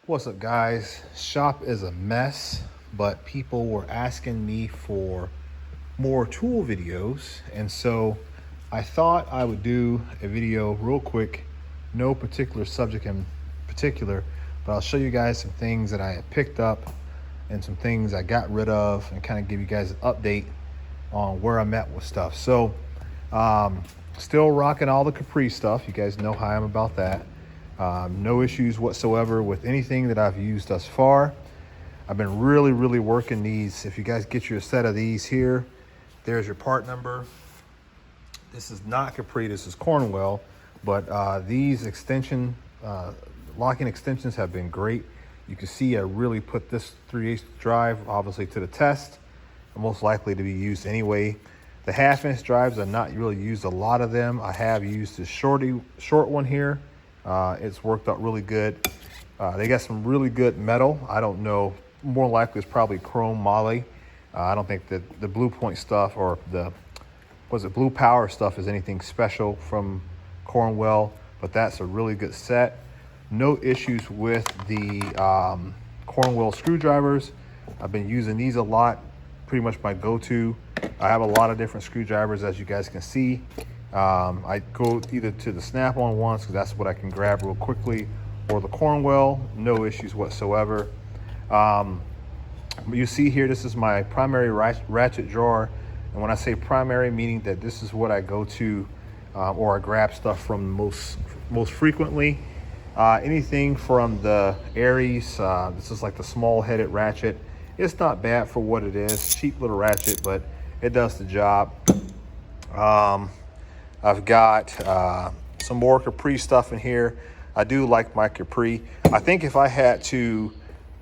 What's up, guys? Shop is a mess, but people were asking me for more tool videos, and so I thought I would do a video real quick, no particular subject in particular, but I'll show you guys some things that I had picked up and some things I got rid of and kind of give you guys an update on where I'm at with stuff. So, still rocking all the Capri stuff. You guys know how I'm about that. No issues whatsoever with anything that I've used thus far. I've been really working these. If you guys get your set of these here, there's your part number. This is not Capri, this is Cornwell, but these locking extensions have been great. You can see I really put this 3/8 drive obviously to the test, most likely to be used anyway. The 1/2-inch drives, I've not really used a lot of them. I have used this short one here. It's worked out really good. They got some really good metal. I don't know, more likely it's probably chrome moly. I don't think that the Blue Point stuff or the Blue Power stuff is anything special from Cornwell, but that's a really good set. No issues with the Cornwell screwdrivers. I've been using these a lot, pretty much my go-to. I have a lot of different screwdrivers, as you guys can see. I go either to the Snap-on ones, because that's what I can grab real quickly, or the Cornwell, no issues whatsoever. You see here, this is my primary ratchet drawer. And when I say primary, meaning that this is what I go to or I grab stuff from most frequently. Anything from the Aries, this is like the small-headed ratchet. It's not bad for what it is, cheap little ratchet, but it does the job. I've got some more Capri stuff in here. I do like my Capri. I think if I had to,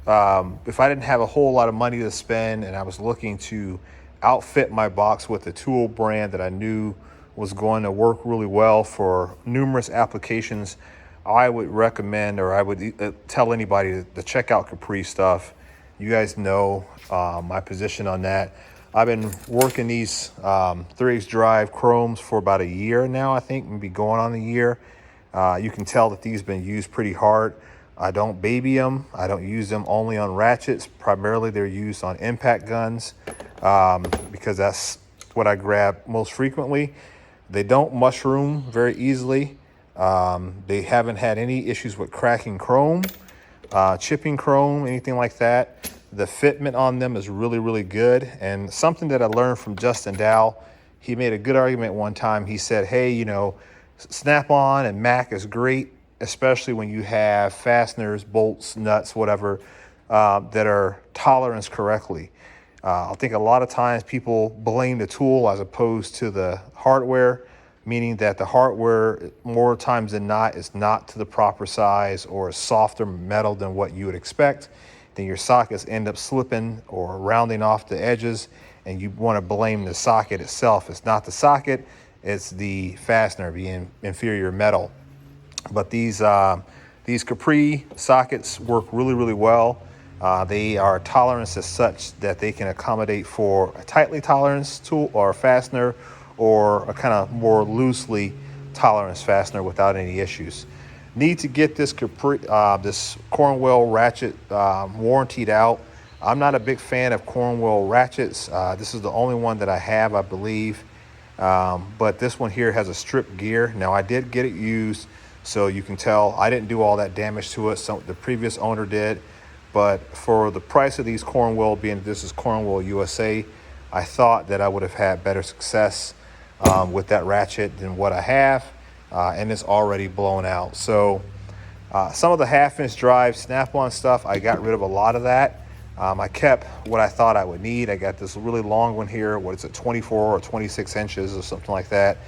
if I didn't have a whole lot of money to spend and I was looking to outfit my box with a tool brand that I knew was going to work really well for numerous applications, I would recommend, or I would tell anybody to check out Capri stuff. You guys know my position on that. I've been working these 3/8 drive chromes for about a year now, I think, maybe going on a year. You can tell that these have been used pretty hard. I don't baby them. I don't use them only on ratchets. Primarily, they're used on impact guns because that's what I grab most frequently. They don't mushroom very easily. They haven't had any issues with cracking chrome, chipping chrome, anything like that. The fitment on them is really good. And something that I learned from Justin Dow, he made a good argument one time. He said, hey, you know, Snap-on and Mac is great, especially when you have fasteners, bolts, nuts, whatever, that are toleranced correctly. I think a lot of times people blame the tool as opposed to the hardware, meaning that the hardware, more times than not, is not to the proper size or a softer metal than what you would expect. Then your sockets end up slipping or rounding off the edges, and you want to blame the socket itself. It's not the socket, it's the fastener, the inferior metal. But these Capri sockets work really well. They are tolerance as such that they can accommodate for a tightly toleranced tool or fastener, or a kind of more loosely tolerance fastener without any issues. Need to get this this Cornwell ratchet warrantied out. I'm not a big fan of Cornwell ratchets. This is the only one that I have, I believe. But this one here has a strip gear. Now, I did get it used, so you can tell I didn't do all that damage to it. So the previous owner did. But for the price of these Cornwell, being this is Cornwell USA, I thought that I would have had better success with that ratchet than what I have. And it's already blown out. So some of the 1/2-inch drive Snap-on stuff, I got rid of a lot of that. I kept what I thought I would need. I got this really long one here. What is it, 24 or 26 inches or something like that.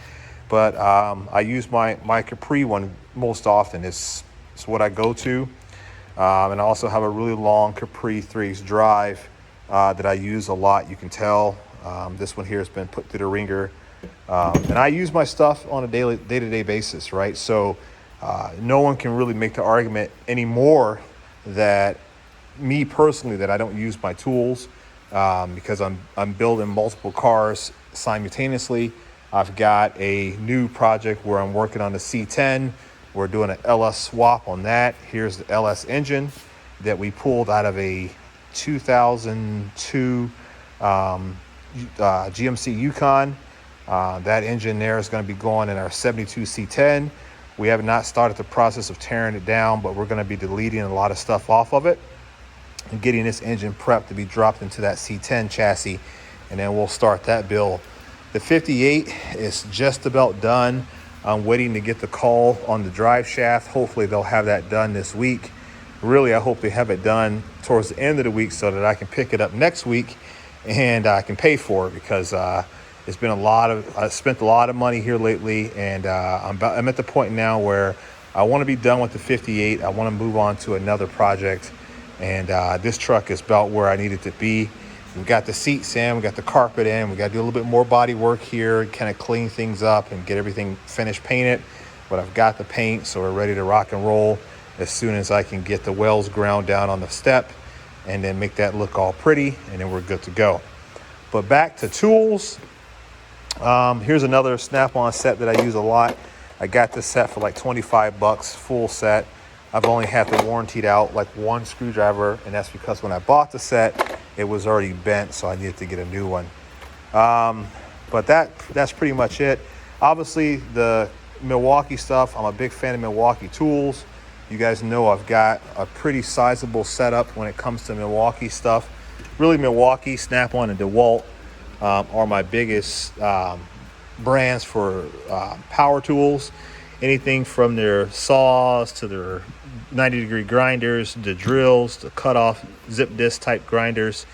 But I use my Capri one most often. It's what I go to. And I also have a really long Capri 3/8 drive that I use a lot. You can tell this one here has been put through the ringer. And I use my stuff on a day-to-day basis, right? So no one can really make the argument anymore that me personally that I don't use my tools because I'm building multiple cars simultaneously. I've got a new project where I'm working on the C10. We're doing an LS swap on that. Here's the LS engine. that we pulled out of a 2002 GMC Yukon. That engine there is going to be going in our 72 C10. We have not started the process of tearing it down, but we're going to be deleting a lot of stuff off of it and getting this engine prepped to be dropped into that C10 chassis, and then we'll start that build. The 58 is just about done. I'm waiting to get the call on the drive shaft. Hopefully they'll have that done this week. Really, I hope they have it done towards the end of the week so that I can pick it up next week and I can pay for it, because it's been I spent a lot of money here lately, and I'm at the point now where I want to be done with the 58. I want to move on to another project, and this truck is about where I need it to be. We got the seats in, we got the carpet in, we got to do a little bit more body work here, kind of clean things up and get everything finished painted. But I've got the paint, so we're ready to rock and roll as soon as I can get the wells ground down on the step and then make that look all pretty, and then we're good to go. But back to tools. Here's another Snap-on set that I use a lot. I got this set for like 25 bucks, full set. I've only had to warranty it out like one screwdriver, and that's because when I bought the set, it was already bent, so I needed to get a new one. But that's pretty much it. Obviously, the Milwaukee stuff, I'm a big fan of Milwaukee tools. You guys know I've got a pretty sizable setup when it comes to Milwaukee stuff. Really, Milwaukee, Snap-on, and DeWalt are my biggest brands for power tools. Anything from their saws to their 90-degree grinders, the drills, the cut-off zip disc type grinders.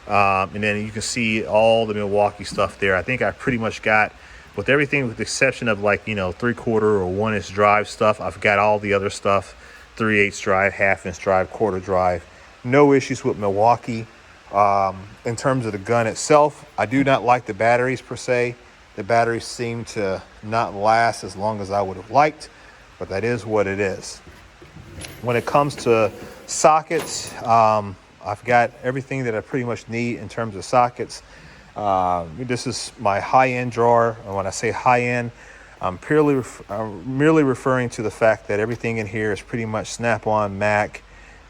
And then you can see all the Milwaukee stuff there. I think I pretty much got, with everything with the exception of like, 3/4 or 1-inch drive stuff, I've got all the other stuff, 3/8 drive, 1/2-inch drive, quarter drive. No issues with Milwaukee. In terms of the gun itself, I do not like the batteries per se. The batteries seem to not last as long as I would have liked, but that is what it is. When it comes to sockets, I've got everything that I pretty much need in terms of sockets. This is my high-end drawer, and when I say high-end, I'm merely referring to the fact that everything in here is pretty much Snap-on, Mac,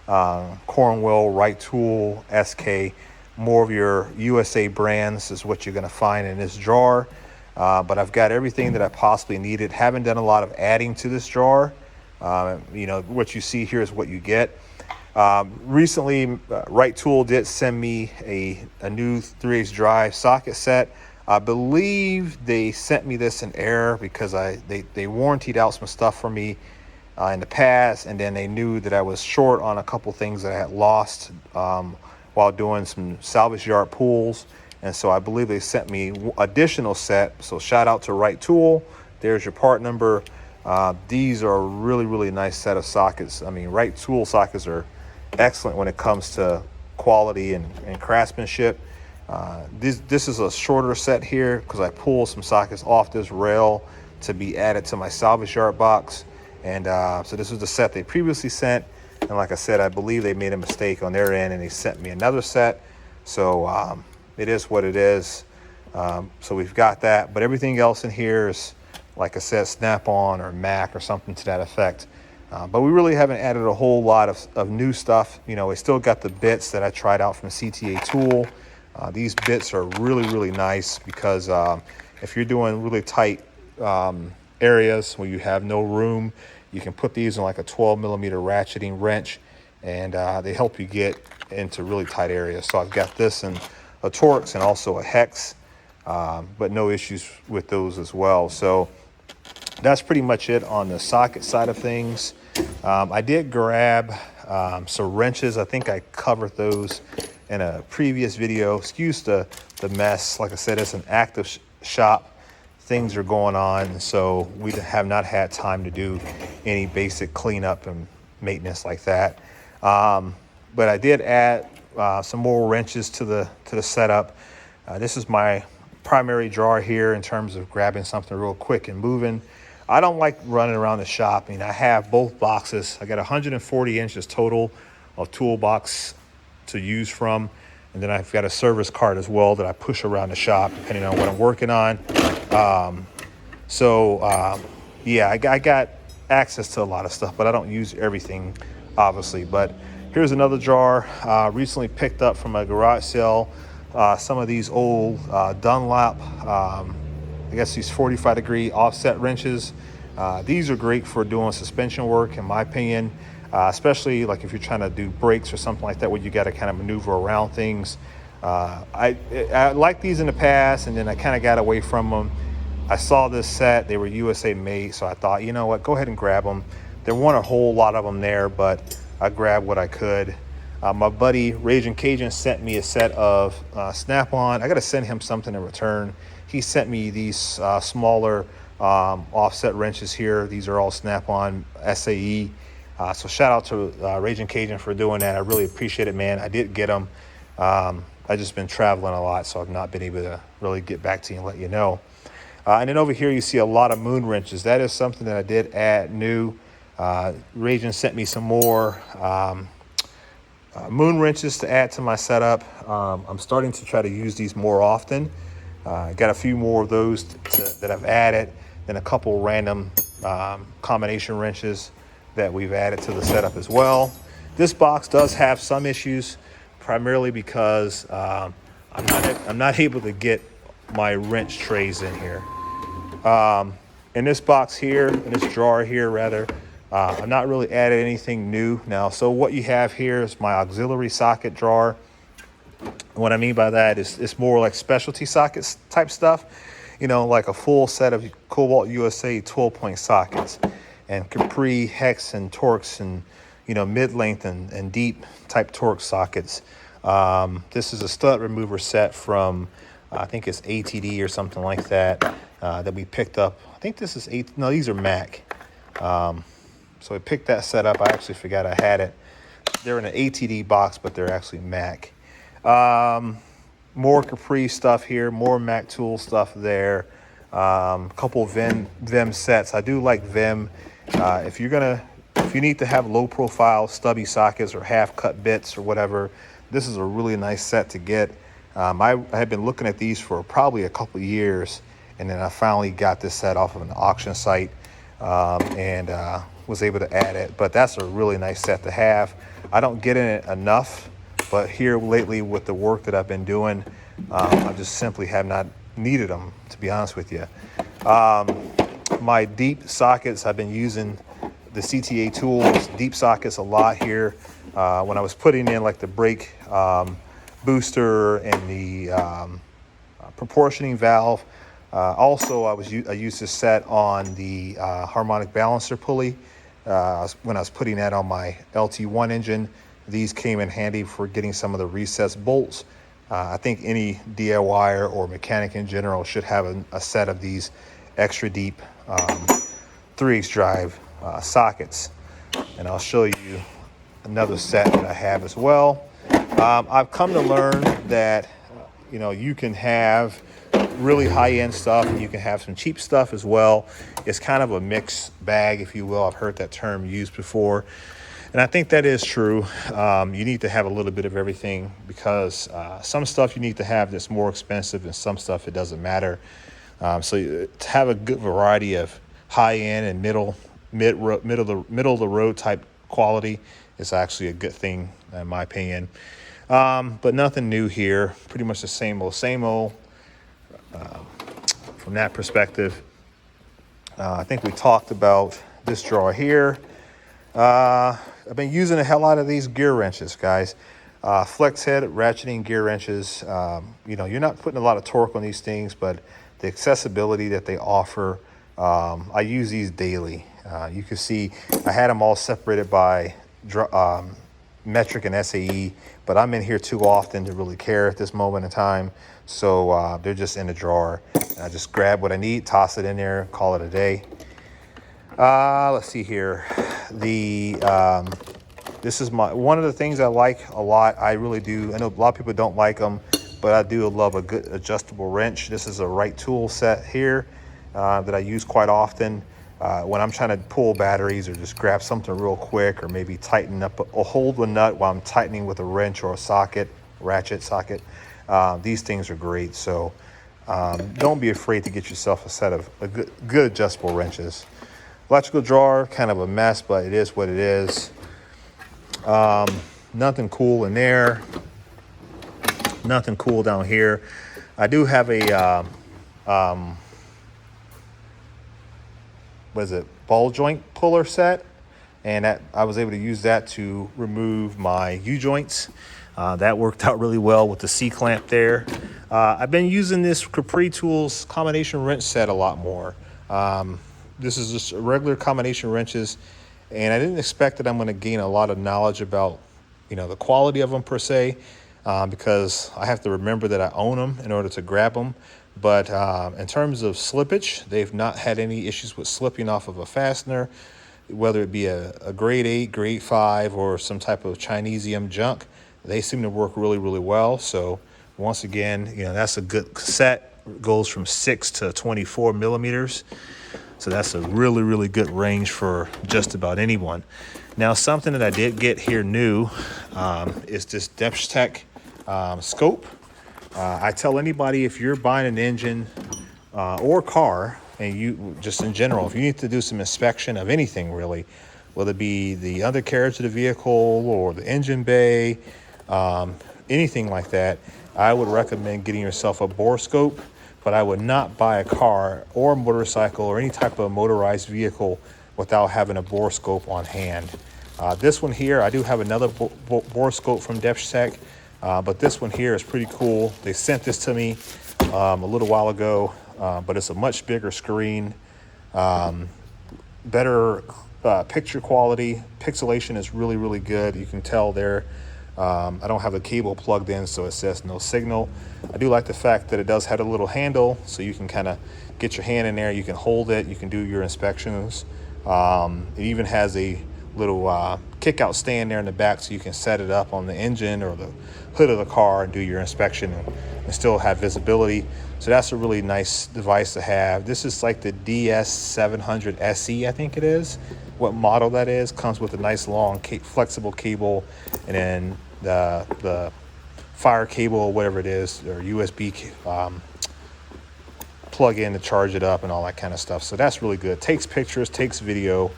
Cornwell, Right Tool, SK. More of your USA brands is what you're going to find in this drawer. But I've got everything that I possibly needed. Haven't done a lot of adding to this drawer. What you see here is what you get. Recently, Right Tool did send me a new 3/8 drive socket set. I believe they sent me this in error because they warrantied out some stuff for me in the past, and then they knew that I was short on a couple things that I had lost while doing some salvage yard pulls. And so I believe they sent me additional set. So shout out to Right Tool. There's your part number. These are a really, really nice set of sockets. I mean, Right Tool sockets are excellent when it comes to quality and craftsmanship. This is a shorter set here because I pulled some sockets off this rail to be added to my salvage yard box. And so this was the set they previously sent. And like I said, I believe they made a mistake on their end and they sent me another set. So it is what it is. So we've got that. But everything else in here is, like I said, Snap-on or Mac or something to that effect. But we really haven't added a whole lot of new stuff. We still got the bits that I tried out from CTA Tool. These bits are really, really nice because if you're doing really tight areas where you have no room, you can put these in like a 12mm ratcheting wrench, and they help you get into really tight areas. So I've got this in a Torx and also a Hex, but no issues with those as well. So that's pretty much it on the socket side of things. I did grab some wrenches. I think I covered those in a previous video. Excuse the mess. Like I said, it's an active shop. Things are going on, and so we have not had time to do any basic cleanup and maintenance like that. But I did add some more wrenches to the setup. This is my primary drawer here in terms of grabbing something real quick and moving. I don't like running around the shop. I mean, I have both boxes. I got 140 inches total of toolbox to use from. And then I've got a service cart as well that I push around the shop depending on what I'm working on. Yeah, I got access to a lot of stuff, but I don't use everything, obviously. But Here's another jar recently picked up from a garage sale. Some of these old Dunlop, I guess these 45-degree offset wrenches. These are great for doing suspension work, in my opinion, especially like if you're trying to do brakes or something like that, where you got to kind of maneuver around things. I liked these in the past, and then I kind of got away from them. I saw this set; they were USA made, so I thought, you know what, go ahead and grab them. There weren't a whole lot of them there, but I grabbed what I could. My buddy Raging Cajun sent me a set of Snap-on. I got to send him something in return. He sent me these smaller offset wrenches here. These are all Snap-on SAE. So shout out to Raging Cajun for doing that. I really appreciate it, man. I did get them. I've just been traveling a lot, so I've not been able to really get back to you and let you know. And then over here you see a lot of moon wrenches. That is something that I did add new. Raging sent me some more moon wrenches to add to my setup. I'm starting to try to use these more often. Got a few more of those that I've added, then a couple random combination wrenches that we've added to the setup as well. This box does have some issues, primarily because I'm not able to get my wrench trays in here. In this box here, in this drawer here rather, I'm not really added anything new now. So what you have here is my auxiliary socket drawer. What I mean by that is it's more like specialty sockets type stuff, you know, like a full set of Cobalt USA 12-point sockets and Capri, hex, and Torx, and, you know, mid-length and deep type Torx sockets. This is a stud remover set from, I think it's ATD or something like that, that we picked up. I think this is these are Mac. So I picked that set up. I actually forgot I had it. They're in an ATD box, but they're actually Mac. More Capri stuff here, more Mac tool stuff there. Couple Vim sets. I do like Vim. If you need to have low profile stubby sockets or half cut bits or whatever, this is a really nice set to get. I had been looking at these for probably a couple of years, and then I finally got this set off of an auction site, and was able to add it. But that's a really nice set to have. I don't get in it enough, but here lately with the work that I've been doing, I just simply have not needed them, to be honest with you. My deep sockets, I've been using the CTA tools, deep sockets a lot here. When I was putting in like the brake booster and the proportioning valve, also I used this set on the harmonic balancer pulley. When I was putting that on my LT1 engine, these came in handy for getting some of the recessed bolts. I think any DIYer or mechanic in general should have a set of these extra deep 3/8 drive sockets. And I'll show you another set that I have as well. I've come to learn that you know, you can have really high-end stuff and you can have some cheap stuff as well. It's kind of a mixed bag, if you will. I've heard that term used before, and I think that is true. You need to have a little bit of everything, because some stuff you need to have that's more expensive, and some stuff it doesn't matter. So to have a good variety of high-end and middle of the road type quality is actually a good thing, in my opinion. But nothing new here. Pretty much the same old. From that perspective, I think we talked about this drawer here. I've been using a hell lot of these gear wrenches, guys. Flex head ratcheting gear wrenches. You know, you're not putting a lot of torque on these things, but the accessibility that they offer, I use these daily. You can see I had them all separated by metric and SAE, but I'm in here too often to really care at this moment in time. So they're just in the drawer. I just grab what I need, toss it in there, call it a day. Let's see here. This is one of the things I like a lot. I really do. I know a lot of people don't like them, but I do love a good adjustable wrench. This is a right tool set here that I use quite often when I'm trying to pull batteries or just grab something real quick, or maybe tighten up or hold the nut while I'm tightening with a wrench or a socket, ratchet socket. These things are great. So don't be afraid to get yourself a set of good adjustable wrenches. Electrical drawer, kind of a mess, but it is what it is. Nothing cool in there. Nothing cool down here. I do have a what is it, ball joint puller set, and that I was able to use that to remove my U-joints. That worked out really well with the C-clamp there. I've been using this Capri Tools combination wrench set a lot more. This is just regular combination wrenches, and I didn't expect that I'm going to gain a lot of knowledge about, the quality of them per se, because I have to remember that I own them in order to grab them. But in terms of slippage, they've not had any issues with slipping off of a fastener, whether it be a grade 8, grade 5, or some type of Chinesium junk. They seem to work really, really well. So once again, that's a good set. It goes from 6 to 24 millimeters. So that's a really, really good range for just about anyone. Now, something that I did get here new is this Ratchet scope. I tell anybody, if you're buying an engine or car, and you just in general, if you need to do some inspection of anything really, whether it be the undercarriage of the vehicle or the engine bay, anything like that, I would recommend getting yourself a bore scope. But I would not buy a car or a motorcycle or any type of motorized vehicle without having a bore scope on hand. This one here, I do have another bore scope from Ratchet, but this one here is pretty cool. They sent this to me a little while ago, but it's a much bigger screen, better picture quality. Pixelation is really, really good. You can tell there. I don't have the cable plugged in, so it says no signal. I do like the fact that it does have a little handle, so you can kind of get your hand in there. You can hold it. You can do your inspections. It even has a little kick-out stand there in the back, so you can set it up on the engine or the hood of the car and do your inspection and still have visibility. So that's a really nice device to have. This is like the DS700 SE, I think it is. What model that is. Comes with a nice long flexible cable, and then the fire cable or whatever it is, or USB plug in to charge it up and all that kind of stuff. So that's really good. Takes pictures, takes video.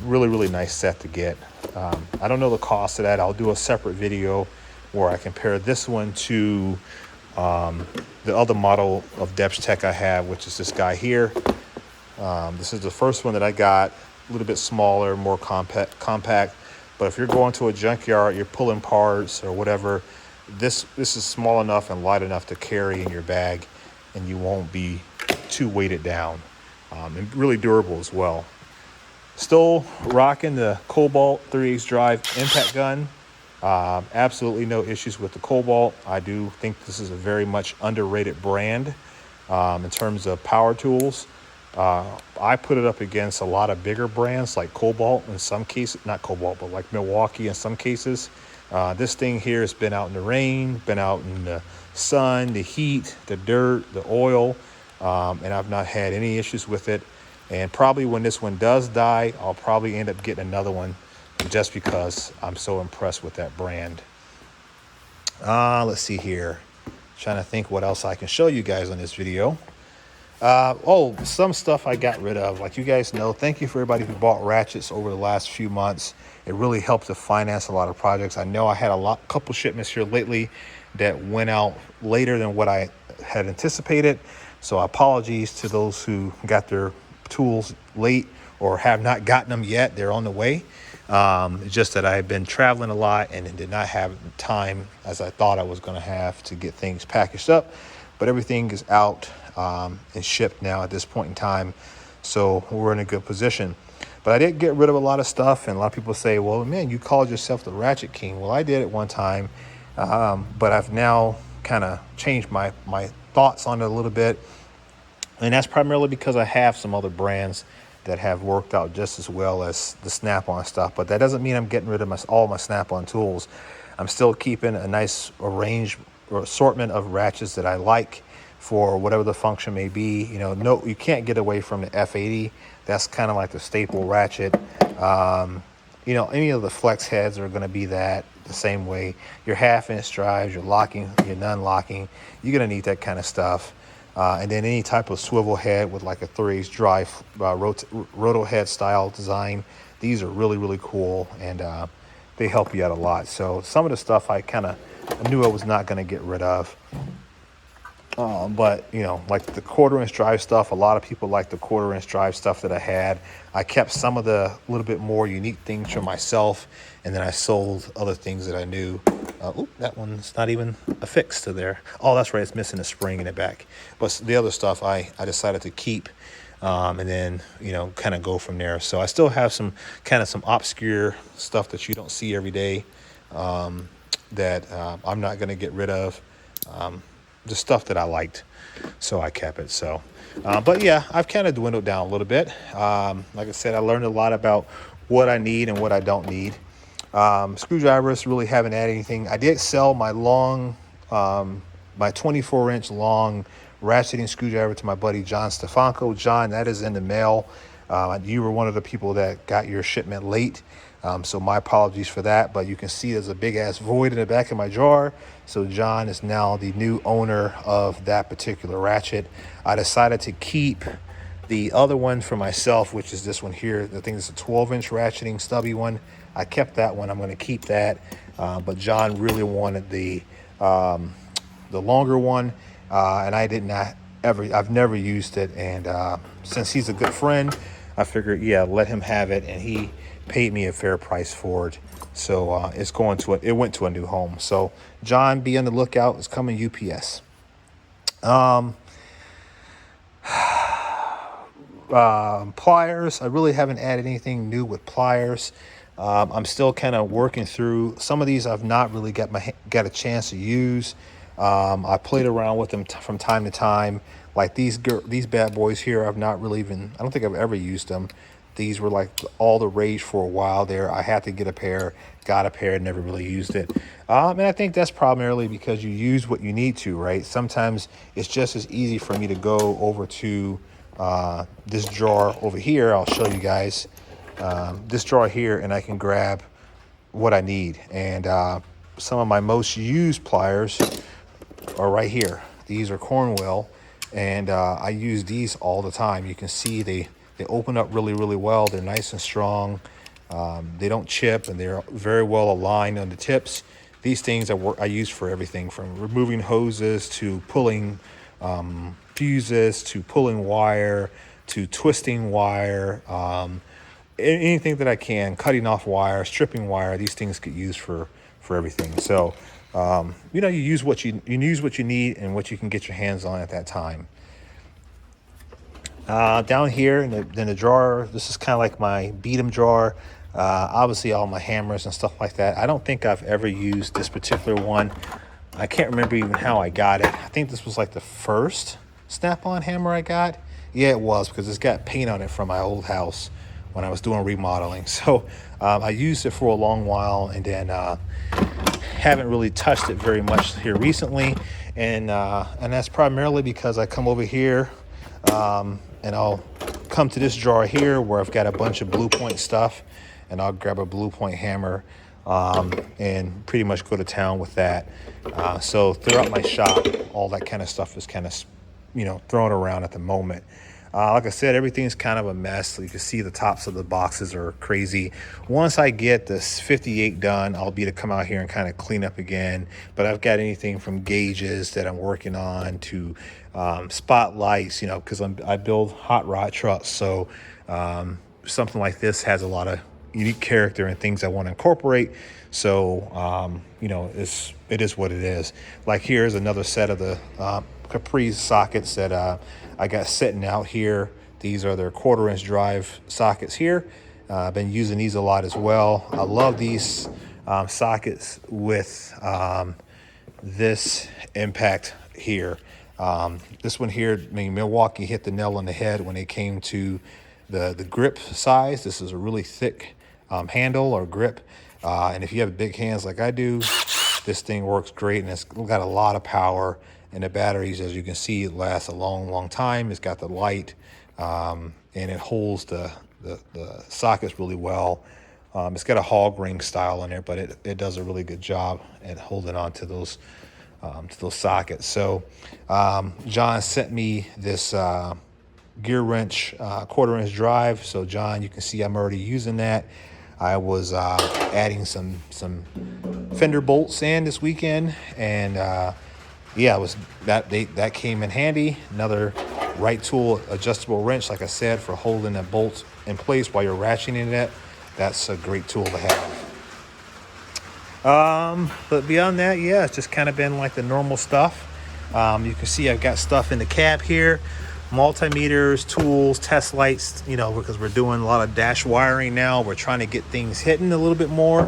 Really, really nice set to get. I don't know the cost of that. I'll do a separate video where I compare this one to the other model of Ratchet I have, which is this guy here. This is the first one that I got. A little bit smaller, more compact. But if you're going to a junkyard, you're pulling parts or whatever, this is small enough and light enough to carry in your bag, and you won't be too weighted down. And really durable as well. Still rocking the Cobalt 3/8 drive impact gun. Absolutely no issues with the Cobalt. I do think this is a very much underrated brand in terms of power tools. I put it up against a lot of bigger brands like Cobalt in some cases, not Cobalt, but like Milwaukee in some cases. This thing here has been out in the rain, been out in the sun, the heat, the dirt, the oil, and I've not had any issues with it. And probably when this one does die, I'll probably end up getting another one just because I'm so impressed with that brand. Let's see here. Trying to think what else I can show you guys on this video. Some stuff I got rid of. Like you guys know, thank you for everybody who bought Ratchets over the last few months. It really helped to finance a lot of projects. I know I had couple shipments here lately that went out later than what I had anticipated. So apologies to those who got their tools late or have not gotten them yet. They're on the way. It's just that I had been traveling a lot and did not have time as I thought I was going to have to get things packaged up. But everything is out and shipped now at this point in time. So we're in a good position. But I did get rid of a lot of stuff. And a lot of people say, well, man, you called yourself the Ratchet King. Well, I did at one time. But I've now kind of changed my thoughts on it a little bit. And that's primarily because I have some other brands that have worked out just as well as the Snap-on stuff. But that doesn't mean I'm getting rid of all my Snap-on tools. I'm still keeping a nice range or assortment of ratchets that I like for whatever the function may be. No, you can't get away from the F80. That's kind of like the staple ratchet. Any of the flex heads are going to be that the same way. Your half-inch drives, your locking, your non-locking, you're going to need that kind of stuff. And then any type of swivel head with like a 3/8 drive roto head style design. These are really, really cool. And they help you out a lot. So some of the stuff I knew I was not going to get rid of. But like the 1/4 inch drive stuff, a lot of people like the 1/4 inch drive stuff that I had. I kept some of the little bit more unique things for myself, and then I sold other things that I knew. That one's not even affixed to there. Oh, that's right, it's missing a spring in the back. But the other stuff I decided to keep, and then kind of go from there. So I still have some obscure stuff that you don't see every day, that I'm not going to get rid of. The stuff that I liked, so I kept it. So but yeah, I've kind of dwindled down a little bit. Like I said, I learned a lot about what I need and what I don't need. Screwdrivers, really haven't added anything. I did sell my long my 24-inch long ratcheting screwdriver to my buddy John Stefanko. John, that is in the mail. You were one of the people that got your shipment late, so my apologies for that. But you can see there's a big ass void in the back of my jar. So John is now the new owner of that particular ratchet. I decided to keep the other one for myself, which is this one here. I think it's a 12-inch ratcheting stubby one. I kept that one. I'm going to keep that. But John really wanted the longer one, and I've never used it. And since he's a good friend, I figured, yeah, let him have it, and he paid me a fair price for it. So it went to a new home. So John, be on the lookout. It's coming UPS. Pliers. I really haven't added anything new with pliers. I'm still kind of working through some of these. I've not really got a chance to use. I played around with them from time to time. Like these bad boys here, I've not really I don't think I've ever used them. These were like all the rage for a while there. I had to get a pair, got a pair, never really used it. And I think that's primarily because you use what you need to, right? Sometimes it's just as easy for me to go over to this drawer over here. I'll show you guys this drawer here, and I can grab what I need. And some of my most used pliers are right here. These are Cornwell, and I use these all the time. You can see they open up really, really well. They're nice and strong. They don't chip, and they're very well aligned on the tips. These things I use for everything from removing hoses to pulling fuses to pulling wire to twisting wire. Anything that I can, cutting off wire, stripping wire. These things get used for everything. So you use what you need and what you can get your hands on at that time. Down here in the drawer, this is kind of like my beat 'em drawer. Obviously all my hammers and stuff like that. I don't think I've ever used this particular one. I can't remember even how I got it. I think this was like the first snap-on hammer I got. Yeah, it was, because it's got paint on it from my old house when I was doing remodeling. So I used it for a long while, and then haven't really touched it very much here recently. And that's primarily because I come over here and I'll come to this drawer here where I've got a bunch of Blue Point stuff, and I'll grab a Blue Point hammer and pretty much go to town with that. So throughout my shop, all that kind of stuff is kind of thrown around at the moment. Like I said, everything's kind of a mess. You can see the tops of the boxes are crazy. Once I get this 58 done, I'll be to come out here and kind of clean up again. But I've got anything from gauges that I'm working on to spotlights, because I build hot rod trucks. So something like this has a lot of unique character and things I want to incorporate. So, it is what it is. Like here's another set of the Capri sockets that I got sitting out here. These are their 1/4 inch drive sockets here. I've been using these a lot as well. I love these sockets with this impact here. This one here, Milwaukee hit the nail on the head when it came to the grip size. This is a really thick handle or grip. And if you have big hands like I do, this thing works great, and it's got a lot of power. And the batteries, as you can see, it lasts a long, long time. It's got the light, and it holds the sockets really well. It's got a hog ring style in there, but it does a really good job at holding on to those sockets. So John sent me this gear wrench 1/4 inch drive. So John, you can see I'm already using that. I was adding some fender bolts in this weekend, and yeah, it was that came in handy. Another right tool adjustable wrench, like I said, for holding that bolt in place while you're ratcheting it. That's a great tool to have. But beyond that, yeah, it's just kind of been like the normal stuff. You can see I've got stuff in the cab here, multimeters, tools, test lights, you know, because we're doing a lot of dash wiring now. We're trying to get things hitting a little bit more.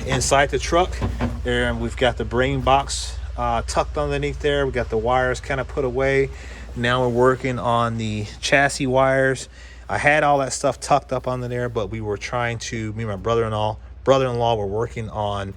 Inside the truck there, we've got the brain box tucked underneath there. We got the wires kind of put away. Now we're working on the chassis wires. I had all that stuff tucked up under there, but we were trying to, me and my brother-in-law were working on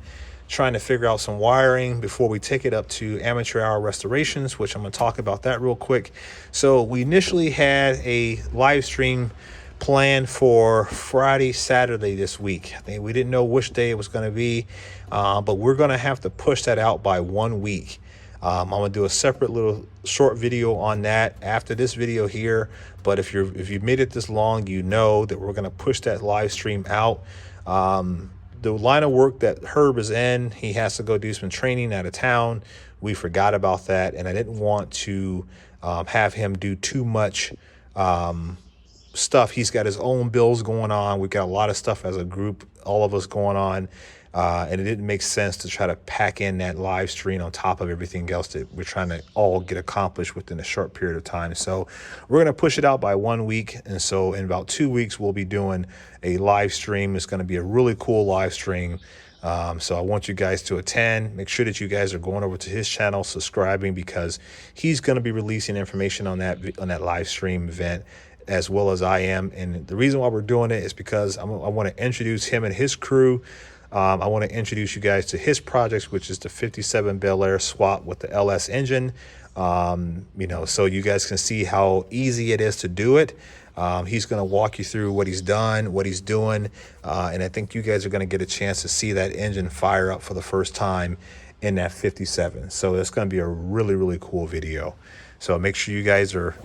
trying to figure out some wiring before we take it up to Amateur Hour Restorations, which I'm going to talk about that real quick. So we initially had a live stream planned for Friday, Saturday this week. I think we didn't know which day it was going to be, but we're going to have to push that out by 1 week. I'm going to do a separate little short video on that after this video here. But if you've made it this long, you know that we're going to push that live stream out. The line of work that Herb is in, he has to go do some training out of town. We forgot about that, and I didn't want to have him do too much stuff. He's got his own bills going on. We've got a lot of stuff as a group, all of us going on, and it didn't make sense to try to pack in that live stream on top of everything else that we're trying to all get accomplished within a short period of time. So we're going to push it out by 1 week, and so in about 2 weeks we'll be doing a live stream. It's going to be a really cool live stream. So I want you guys to attend. Make sure that you guys are going over to his channel, subscribing, because he's going to be releasing information on that live stream event, as well as I am. And the reason why we're doing it is because I want to introduce him and his crew. I want to introduce you guys to his projects, which is the 57 Bel Air swap with the LS engine. You know, so you guys can see how easy it is to do it. He's going to walk you through what he's done, what he's doing, and I think you guys are going to get a chance to see that engine fire up for the first time in that 57. So it's going to be a really, really cool video. So make sure you guys are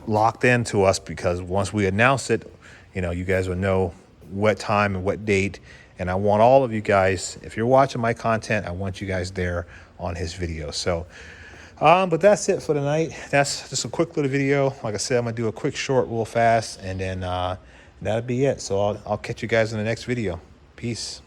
locked into us, because once we announce it, you know, you guys will know what time and what date. And I want all of you guys, if you're watching my content, I want you guys there on his video. So but that's it for tonight. That's just a quick little video. Like I said, I'm gonna do a quick short real fast, and then that'll be it. So I'll catch you guys in the next video. Peace.